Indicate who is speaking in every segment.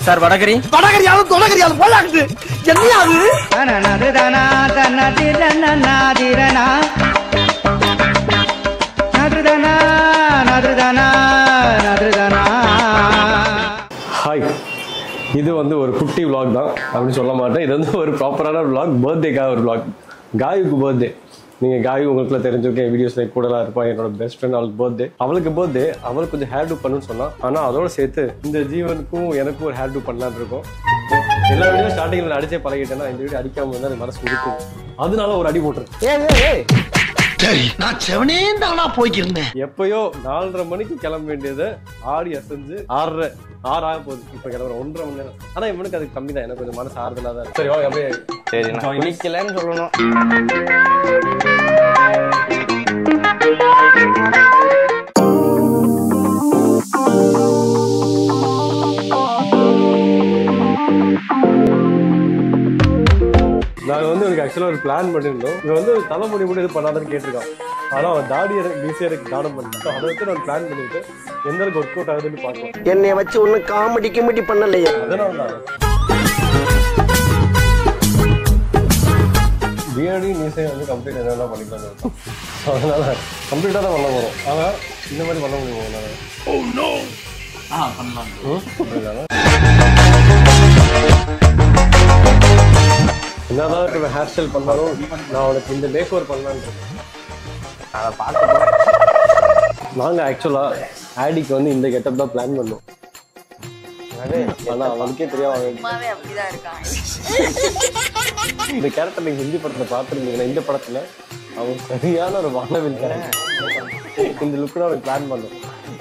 Speaker 1: Sir vada curry
Speaker 2: வடகரியாலும் தொடகரியாலும் போலாக்குது என்னையாது
Speaker 3: hi, இது வந்து ஒரு குட்டி விளாக் தான் அப்படின்னு சொல்ல மாட்டேன். இது வந்து ஒரு ப்ராப்பரான விளாக், பர்த்டேக்காக ஒரு விளாக். காயுக்கு பர்த்டே. நீங்கள் காய் உங்களுக்குள்ள தெரிஞ்சிருக்கேன், வீடியோஸில் கூடலாம் இருப்பான். என்னோட பெஸ்ட் ஃப்ரெண்ட் அவளுக்கு பர்த்டே. அவளுக்கு கொஞ்சம் ஹேர் டூ பண்ணுன்னு சொன்னான். ஆனால் அதோட சேர்த்து இந்த ஜீவனுக்கும் எனக்கும் ஒரு ஹேர் டூ பண்ணலான்னு இருக்கோம். எல்லா வீடியோ ஸ்டார்டிங்கில் அடிச்சே பழகிட்டேன்னா இந்த வீடியோ அடிக்காம இருந்தால் எனக்கு மனசு இருக்கும். அதனால ஒரு அடி போட்டுருக்கேன்.
Speaker 2: சரி, நான் செவனே தானா போய்க்கிருந்தேன்.
Speaker 3: எப்பயோ 4:30 மணிக்கு கிளம்ப வேண்டியது ஆடி அசைஞ்சு 6 ஆக போகுது. இப்ப கிளம்புற 1.5 மணி நேரம். ஆனா இவனுக்கு அது கம்மி தான், எனக்கு கொஞ்சம் மனசு ஆறுதலா தான். சரி வாங்க அப்படியே.
Speaker 1: சரி, நான் குளிக்கலன்னு சொல்லணும்.
Speaker 3: நாங்கள் வந்து எனக்கு ஆக்சுவலாக ஒரு பிளான் பண்ணியிருந்தோம். இவன் வந்து தலைமுடி கூட இது பண்ணாதான்னு கேட்டிருக்கான். ஆனால் அவன் தாடி எனக்கு தானம் பண்ணிட்டான். அதை வச்சு நான் பிளான் பண்ணிட்டு எந்த அளவுக்கு ஒர்க் அவுட் ஆகுதுன்னு பார்க்கலாம்.
Speaker 2: என்னை வச்சு ஒன்னும் காமெடி பண்ணலையே.
Speaker 3: அதனால தான் பியர்டி நீசை வந்து கம்ப்ளீட் என்னென்ன பண்ணிக்கலாம்னு இருக்கோம். அதனால கம்ப்ளீட்டாக தான் பண்ண போகிறோம். ஆனால் இந்த மாதிரி பண்ண முடியும். என்னதான் இப்போ ஹேர் ஸ்டைல் பண்ணாலும் நான் அவனுக்கு இந்த மேக் ஓவர் பண்ணலான்னு இருக்கேன்.
Speaker 1: அதை பார்த்து
Speaker 3: நாங்கள் ஆக்சுவலாக ஆடிக்கு வந்து இந்த கெட்டப் தான் பிளான் பண்ணோம். ஆனால் அவனுக்கே தெரியாது. இந்த கேரக்டர் நீங்கள் ஹிந்தி படத்தில் பார்த்துருந்தீங்கன்னா இந்த படத்தில் அவன் சரியான ஒரு வானவில் கேரக்டர். இந்த லுக்கு அவனுக்கு பிளான் பண்ணோம்.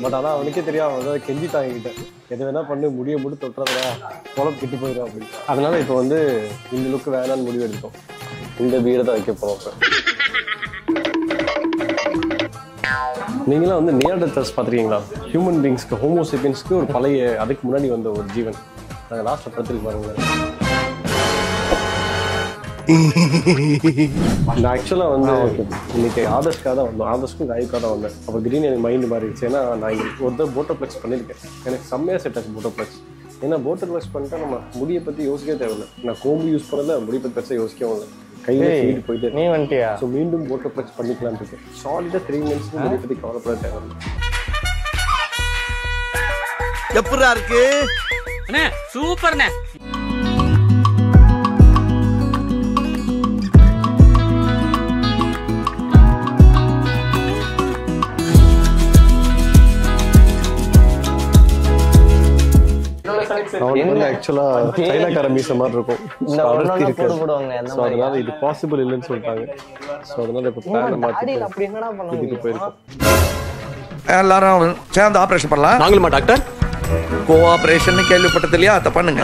Speaker 3: பட் ஆனால் அவனுக்கே தெரியும், அவன் வந்து கெஞ்சிட்டான் என்கிட்ட, எது வேணா பண்ணு, முடிய முடி தொட்டுறதுடா, குழம்பு கிட்டு போயிடும் அப்படின்னு. அதனால இப்போ வந்து இந்த லுக்கு வேணான்னு முடிவு எடுத்தோம். இந்த வீடை தான் வைக்க போகிறோம். இப்போ நீங்களாம் வந்து நியர்டெத்தர்ஸ் பார்த்துருக்கீங்களா? ஹியூமன் பீங்ஸ்க்கு, ஹோமோசேபியன்ஸ்க்கு ஒரு பழைய, அதுக்கு முன்னாடி வந்த ஒரு ஜீவன். நாங்கள் லாஸ்ட் படத்துக்கு பாருங்க. நான் ஆக்சுவலாக வந்து இன்னைக்கு ஆதர்ஸ்க்காக தான் வந்தோம். ஆதர்ஸ்க்கும் காய்க்காக தான் வந்தேன். அப்போ திடீர்னு எனக்கு மைண்டு மாறிடுச்சு. ஏன்னா நான் இங்கே ஒரு போட்டோப்ளெக்ஸ் பண்ணியிருக்கேன். எனக்கு செம்மையாக செட் ஆச்சு போட்டோப்ளெக்ஸ். ஏன்னா போட்டோப்ளெக்ஸ் பண்ணிட்டா நம்ம முடியை பற்றி யோசிக்கவே தேவையில்லை. நான் கோம்பு யூஸ் பண்ணல, முடியை பற்றி பெருசாக யோசிக்கவும் இல்லை. கையில் ஃபீட் போயிட்டு
Speaker 1: நீ வந்துட்டியா?
Speaker 3: ஸோ மீண்டும் போட்டோப்ளெக்ஸ் பண்ணிக்கலான்னு இருக்கேன். சாலிடாக 3 months முடியை பற்றி கவலைப்பட தேவையில்லை.
Speaker 2: எப்படா இருக்கு?
Speaker 4: சூப்பர்ண்ணே.
Speaker 3: அவனுக்கு வந்து ஆக்சுவலா சைனாக்கார மீச மாதிரி இருக்கும். அதனால இது பாசிபிள் இல்லைன்னு சொல்லிட்டாங்க. ஸோ அதனால இப்போ பிளான் மாற்றி இதுக்கு போயிருக்கோம்.
Speaker 2: எல்லாரும் சேர்ந்து ஆபரேஷன் பண்ணலாம்.
Speaker 4: நாங்களுமா டாக்டர்?
Speaker 2: கோஆபரேஷன் கேள்விப்பட்டது இல்லையா? அதை பண்ணுங்க.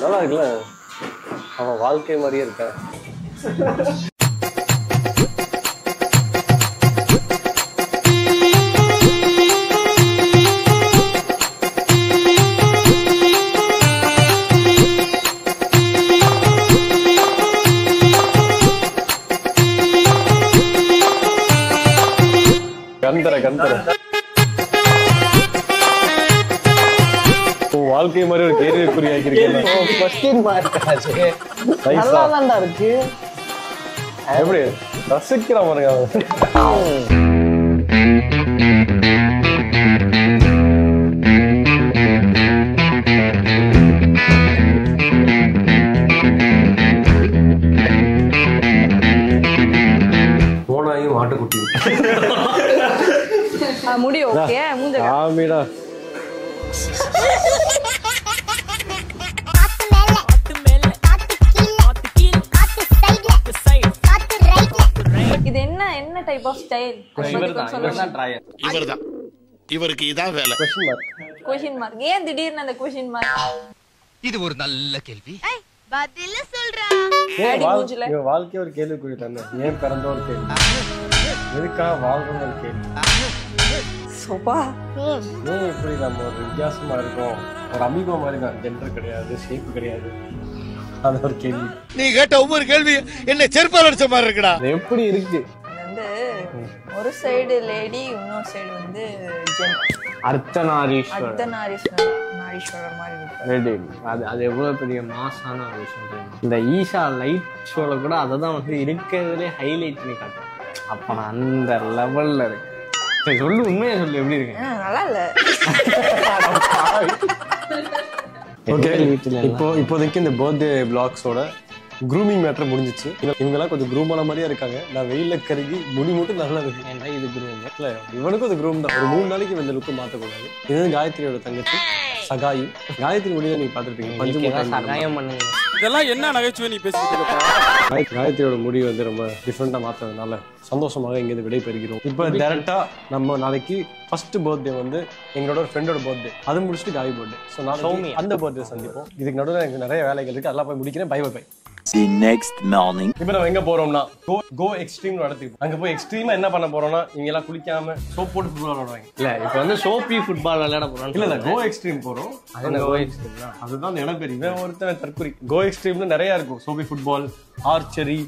Speaker 3: நல்லா இருக்குல்ல, அவன் வாழ்க்கை மாதிரியே இருக்கான். கந்தர வாழ்க்கை மாதிரி ஒரு கேள்விக்குறி ஆக்கிருக்கேன். எப்படி ரசிக்கிறான் பாருங்க. போனாயும் ஆட்டுக்குட்டி
Speaker 5: முடியும்.
Speaker 3: ஆமிடா.
Speaker 5: இது என்ன டைப் ஆஃப் ஸ்டைல்?
Speaker 2: இவர்தான், இவருக்கு இதான் வேலை.
Speaker 5: Question mark. ஏன் திடீர்னு அந்த क्वेश्चन மார்க்?
Speaker 4: இது ஒரு நல்ல கேள்வி.
Speaker 6: பதில சொல்றா.
Speaker 3: இவன் வாழ்க்கைய ஒரு கேள்விக்குறி தானே. ஏன் பிறந்த ஒரு கேள்வி, எதுக்காக வாழ்றோம்னு ஒரு கேள்வி. ஏன் இப்படி நம்ம ஒரு வித்தியாசமா இருக்கோம், ஒரு அமீபா மாதிரி தான், ஜெண்டர் கிடையாது, ஷேப் கிடையாது, அது ஒரு கேள்வி.
Speaker 2: நீ கேட்ட ஒவ்வொரு கேள்வி என்ன செருப்பால் அடிச்ச மாதிரி இருக்குடா.
Speaker 3: எப்படி இருக்கு
Speaker 5: வந்து ஒரு சைடு லேடி, இன்னொரு சைடு வந்து
Speaker 1: அர்த்தநாரீஸ்வரர்
Speaker 5: மாதிரி இருக்கு.
Speaker 1: அது எவ்வளவு பெரிய மாசான ஒரு விஷயம். இந்த ஈஷா லைட் ஷோல கூட அதை தான் வந்து இருக்கிறதுலே ஹைலைட் பண்ணி காட்டும். அப்ப நான் அந்த லெவல்ல இருக்கு. சரி சொல்லு, உண்மையா சொல்லு, எப்படி இருக்கு?
Speaker 5: நல்லா இல்ல.
Speaker 3: ஓகே, இப்போதைக்கு இந்த பர்த்டே vlogsோட க்ரூமிங் மேட்டர் முடிஞ்சிச்சு. இவங்கெல்லாம் கொஞ்சம் க்ரூமான மாதிரியா இருக்காங்க. நான் வெயில கருகி முடி மட்டும் நல்லா இருக்கு.
Speaker 1: ஏன்னா இது குரூம்
Speaker 3: இல்ல, இவனுக்கும் அது க்ரூம் தான். ஒரு 3 நாளைக்கு இந்த லுக்கு மாற்றக்கூடாது. இது காயத்ரியோட தங்கச்சி சகாயு. காயத்ரி முடிவை நீங்க பாத்துருப்பீங்க, பஞ்சமுகம்
Speaker 1: சகாயம் பண்ணுங்க.
Speaker 7: இதெல்லாம் என்ன நகைச்சுவை நீ பேசிட்டு.
Speaker 3: காயத்ரியோட முடி வந்து ரொம்ப டிஃப்ரெண்டா மாற்றதுனால சந்தோஷமாக இங்கிருந்து விடை பெறுகிறோம். இப்போ டைரக்டா நம்ம நாளைக்கு ஃபர்ஸ்ட் பர்த்டே வந்து எங்களோட ஒரு ஃப்ரெண்டோட பர்த்டே, அது முடிச்சுட்டு காய் பர்த்டே. ஸோ நாளைக்கு அந்த பர்த்டே சந்திப்போம். இதுக்கு நடுவில் எனக்கு நிறைய வேலைகள் இருக்கு, அதெல்லாம் போய் முடிக்கிறேன். Bye bye.
Speaker 7: The next morning.
Speaker 3: இப்போ நம்ம எங்க போறோம்னா கோ எக்ஸ்ட்ரீம் இடத்துக்கு. அங்க போய் எக்ஸ்ட்ரீமா என்ன பண்ண போறோம்னா, இவங்க எல்லாம் குளிக்காம சோப் போட்டு ஃபுட்பால் விளையாடுவாங்க.
Speaker 1: இல்ல இப்போ வந்து சோப்பி ஃபுட்பால் விளையாட போறோம்.
Speaker 3: இல்ல கோ எக்ஸ்ட்ரீம் போறோம். அதுதான் அந்த இடம் பேர். இவன் ஒருத்தன் தற்கொலை. கோ எக்ஸ்ட்ரீம்னு நிறைய இருக்கும். சோப்பி ஃபுட்பால், ஆர்ச்சரி,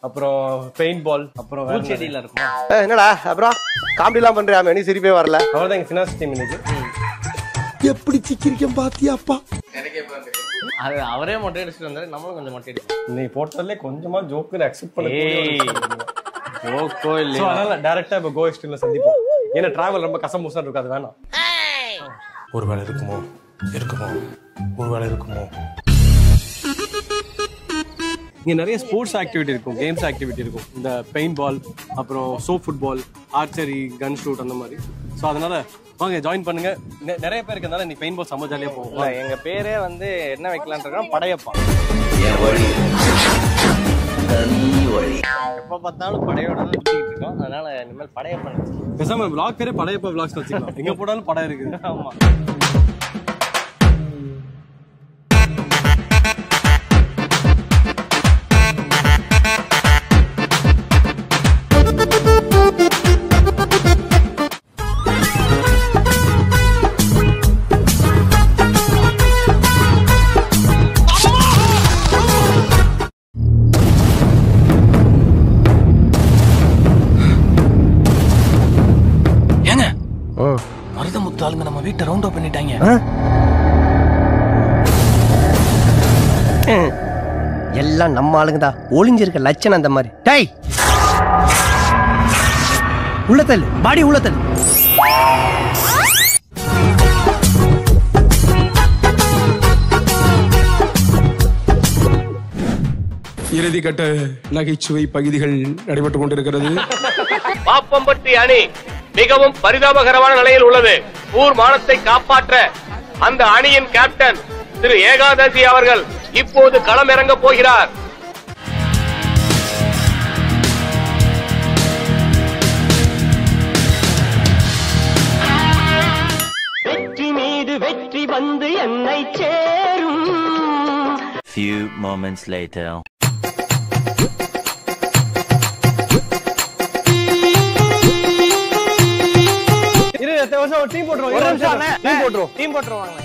Speaker 3: அப்புறம் பெயிண்ட் பால், அப்புறம்
Speaker 1: செடியில இருக்கும்.
Speaker 8: என்னடா அப்புறம் காமெடி எல்லாம் பண்றியா? நீ சிரிப்பே வரல.
Speaker 3: அவர்தான் எங்க ஃபினான்ஸ் டீம் இன்னைக்கு.
Speaker 2: எப்படி சிக்கிரிக்கம் பாத்தியாப்பா.
Speaker 1: அது அவரே மொட்டை அடிச்சுட்டு வந்தாரு, நம்மளும் கொஞ்சம் மொட்டை அடிக்கும்.
Speaker 3: இன்னைக்கு போட்டதுல கொஞ்சமா ஜோக்கு அக்செப்ட் பண்ண
Speaker 1: ஜோக்கோ இல்லையா?
Speaker 3: அதனால டைரக்டா இப்போ கோ எக்ஸ்ட்ரீம்ல சந்திப்போம். ஏன்னா டிராவல் ரொம்ப கசமுசா இருக்கும், அது வேணாம்.
Speaker 7: ஒருவேளை இருக்குமோ, ஒருவேளை இருக்குமோ.
Speaker 3: இங்க நிறைய ஸ்போர்ட்ஸ் ஆக்டிவிட்டி இருக்கும், கேம்ஸ் ஆக்டிவிட்டி இருக்கும். இந்த பெயிண்ட் பால், அப்புறம் soap football, archery, gun shoot, அந்த மாதிரி. ஸோ அதனால வாங்க ஜாயின் பண்ணுங்க. நிறைய பேர் இருக்கிறதுனால நீ பெயிண்ட் பால் செம்ம ஜாலியா போகும்.
Speaker 1: எங்க பேரே வந்து என்ன வைக்கலான் இருக்கோம், படையப்பா. எப்ப பார்த்தாலும் படையோட தான் சுத்திட்டு இருக்கோம். அதனால இனிமேல் படையப்பா
Speaker 3: பேசாம விளாக் பேரே படையப்பா விளாக்ஸ் வச்சுக்கலாம். எங்க போனாலும் படம் இருக்குது.
Speaker 1: ஆமா.
Speaker 7: மருதமுத்தாளுங்க நம்ம வீட்டை ரவுண்ட் அப் பண்ணிட்டாங்க.
Speaker 8: எல்லாம் நம்ம ஆளுங்க தான். ஒளிஞ்சிருக்க லட்சணம் அந்த மாதிரி. டேய் உள்ளத்தல் பாடி உள்ளத்தல்.
Speaker 7: இறுதிக்கட்ட நகைச்சுவை பகுதிகள் நடைபெற்றுக் கொண்டிருக்கிறது.
Speaker 9: பாப்பம்பட்டி அணி மிகவும் பரிதாபகரமான நிலையில் உள்ளது. ஊர் மானத்தை காப்பாற்ற அந்த அணியின் கேப்டன் திரு ஏகாதசி அவர்கள் இப்போது களமிறங்க போகிறார். வெற்றி மீது வெற்றி வந்து என்னை சேரும்.
Speaker 10: Few moments later.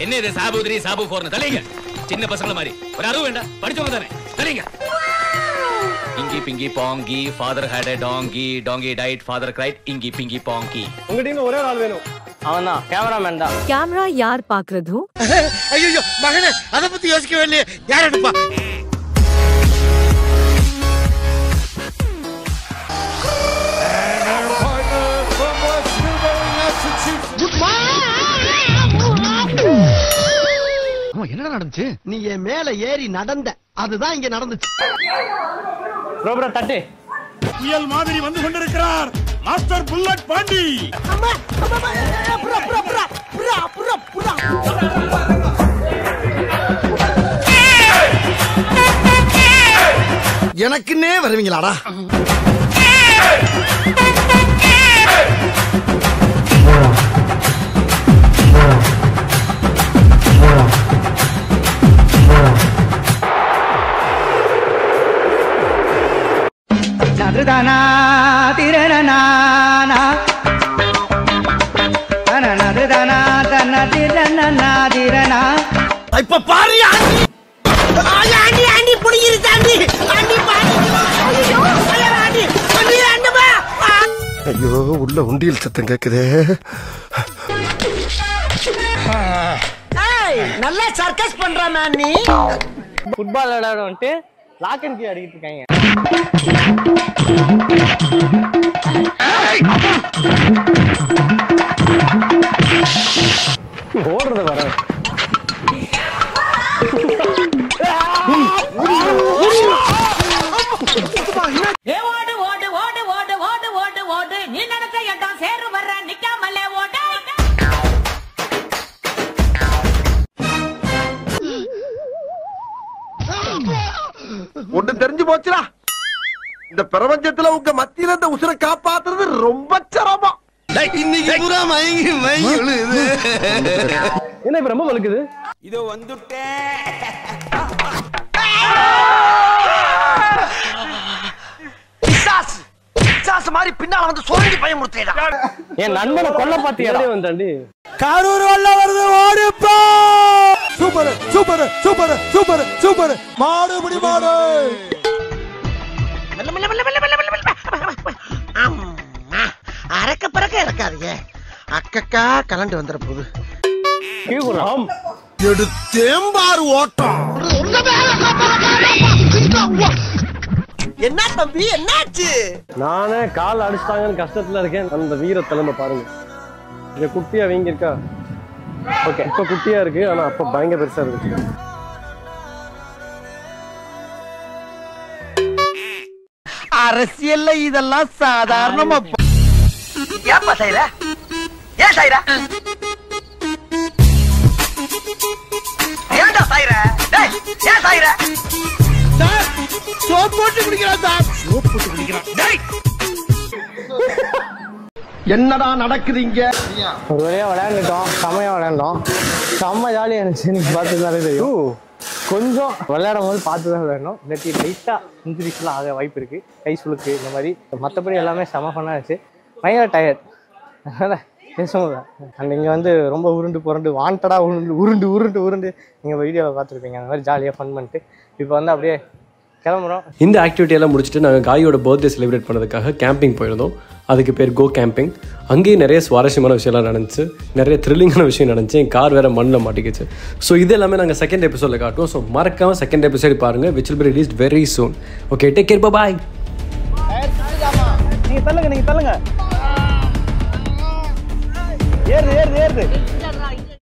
Speaker 9: என்ன இது சாபுத்ரி சாபு போர்னு தலைங்க. சின்ன பசங்கள மாதிரி ஒரு அருவு வேண்டாம், படிச்சவங்க தானே தலைங்க. Inky pinky ponky father had a donkey, donkey died, father cried, inky pinky பாங்கி.
Speaker 3: உங்க டீம்ல ஒரே ஆள் வேணும்.
Speaker 1: அவன் தான் கேமராமேன் தான்.
Speaker 6: கேமரா யார் பாக்குறதோ?
Speaker 2: ஐயோ மகனே, அத பத்தி யோசிக்கவே இல்லையே. யார் எடுப்பா?
Speaker 8: என்னடா நடந்துச்சு? நீ என் மேல ஏறி நடந்த, அதுதான் இங்க நடந்துச்சு.
Speaker 1: ப்ரோ தட்டு.
Speaker 7: புயல் மாதிரி வந்து கொண்டிருக்கிறார் மாஸ்டர் புல்லட் பாண்டி.
Speaker 2: எனக்குன்னே வருவீங்களாடா? இப்ப பாரு ஆண்டி ஆண்டி புடிங்கிருச்சு ஆண்டி ஆண்டி பாரு ஆண்டி ஆண்டி ஆண்டமா
Speaker 8: ஐயோ உள்ள உண்டியல் சத்தம் கேக்குதே.
Speaker 2: நல்லா சர்க்கஸ் பண்றானே நீ.
Speaker 1: ஃபுட்பால் விளையாட வந்துட்டு லாக் அண்ட் கீ அடிக்கிட்டு இருக்காங்க. ஓடுறது வர
Speaker 4: ஓடு ஓடு ஓடு ஓடு ஓடு ஓடு ஓடு நீ நடத்த இடம் சேரு வர்ற நிக்காமலே ஓடு.
Speaker 8: ஒண்ணு தெரிஞ்சு போச்சுடா, இந்த பிரபஞ்சத்துல உங்க மத்தியில இந்த உசுரை காப்பாத்துறது ரொம்ப சிரமம். இன்னைக்கு பூரா மயங்கி மயங்கி விழுது.
Speaker 3: என்ன இப்ப ரொம்ப வலிக்குது?
Speaker 2: இதோ வந்துட்டேன். பிசாசு மாதிரி பின்னால வந்து சோழி பயமுறுத்தேடா.
Speaker 1: என் நண்பனை கொல்ல பாத்தியா
Speaker 3: வந்தாண்டி.
Speaker 7: கரூர் வல்ல வருது, ஓடிப்போ. Super super super super super. மாடு முடி மாடு.
Speaker 2: அரக்க பறக்க இறக்காதீங்க, அக்கக்கா கலண்டு வந்துற போது.
Speaker 8: எடுத்தேம்பாரு ஓட்டம்.
Speaker 2: என்ன தம்பி என்னாச்சு?
Speaker 3: நானே கால் அடிச்சிட்டாங்கன்னு கஷ்டத்துல இருக்கேன். அந்த வீர தலைமை பாருங்க. இங்க குட்டியா வீங்க இருக்கா? ஓகே, இப்ப குட்டியா இருக்கு, ஆனா அப்ப பயங்கர பெருசா இருக்கு.
Speaker 2: அரசியல்ல இதெல்லாம் சாதாரணமா. ஏப்பா செய்யற? ஏன் செய்யற? ஏன்டா செய்யற? டேய் ஏன் செய்யற? சார் சோப் போட்டு குடிக்கிறான் சார். சோப் போட்டு குடிக்கிறான். டேய்
Speaker 8: என்னடா நடக்குது இங்க?
Speaker 1: ஒரு வழியா விளையாண்டுட்டோம், செம்மையா விளையாண்டோம், செம்ம ஜாலியாக இருந்துச்சு. நீங்க பார்த்துருந்தாலே தெரியும். கொஞ்சம் விளையாடும் போது பார்த்து தான் விளையாடணும். இல்லாட்டி லைட்டாக இன்ஜுரிஸ்லாம் ஆக வாய்ப்பு இருக்குது, கை சுளுக்கு இந்த மாதிரி. மற்றபடி எல்லாமே செம்ம ஃபன்னாக இருந்துச்சு. பயங்கர டயர்ட், அதனால் பேசவும் அண்ட் இங்கே வந்து ரொம்ப உருண்டு புரண்டு வாண்டடாக உருண்டு உருண்டு உருண்டு நீங்கள் வீடியோவில் பார்த்துருப்பீங்க. அந்த மாதிரி ஜாலியாக ஃபன் பண்ணிட்டு இப்போ வந்து அப்படியே கிளம்புறோம்.
Speaker 3: இந்த ஆக்டிவிட்டி எல்லாம் முடிச்சுட்டு நாங்கள் காயோட பர்த்டே செலிப்ரேட் பண்ணதுக்காக கேம்பிங் போயிருந்தோம். அதுக்கு பேர் கோ கேம்பிங். அங்கேயும் நிறைய சுவாரஸ்யமான விஷயம்லாம் நடந்துச்சு, நிறைய த்ரில்லிங்கான விஷயம் நடந்துச்சு. என் கார் வேறு மண்ணில் மாட்டிக்கிச்சு. ஸோ இது எல்லாமே நாங்கள் செகண்ட் எபிசோடில் காட்டுவோம். ஸோ மறக்காமல் செகண்ட் எபிசோடு பாருங்கள், which will be released very soon. Okay, take care, bye bye.
Speaker 1: நீங்கள் தள்ளுங்க, நீங்கள் தள்ளுங்க. ஏறுது ஏறுது ஏறுது.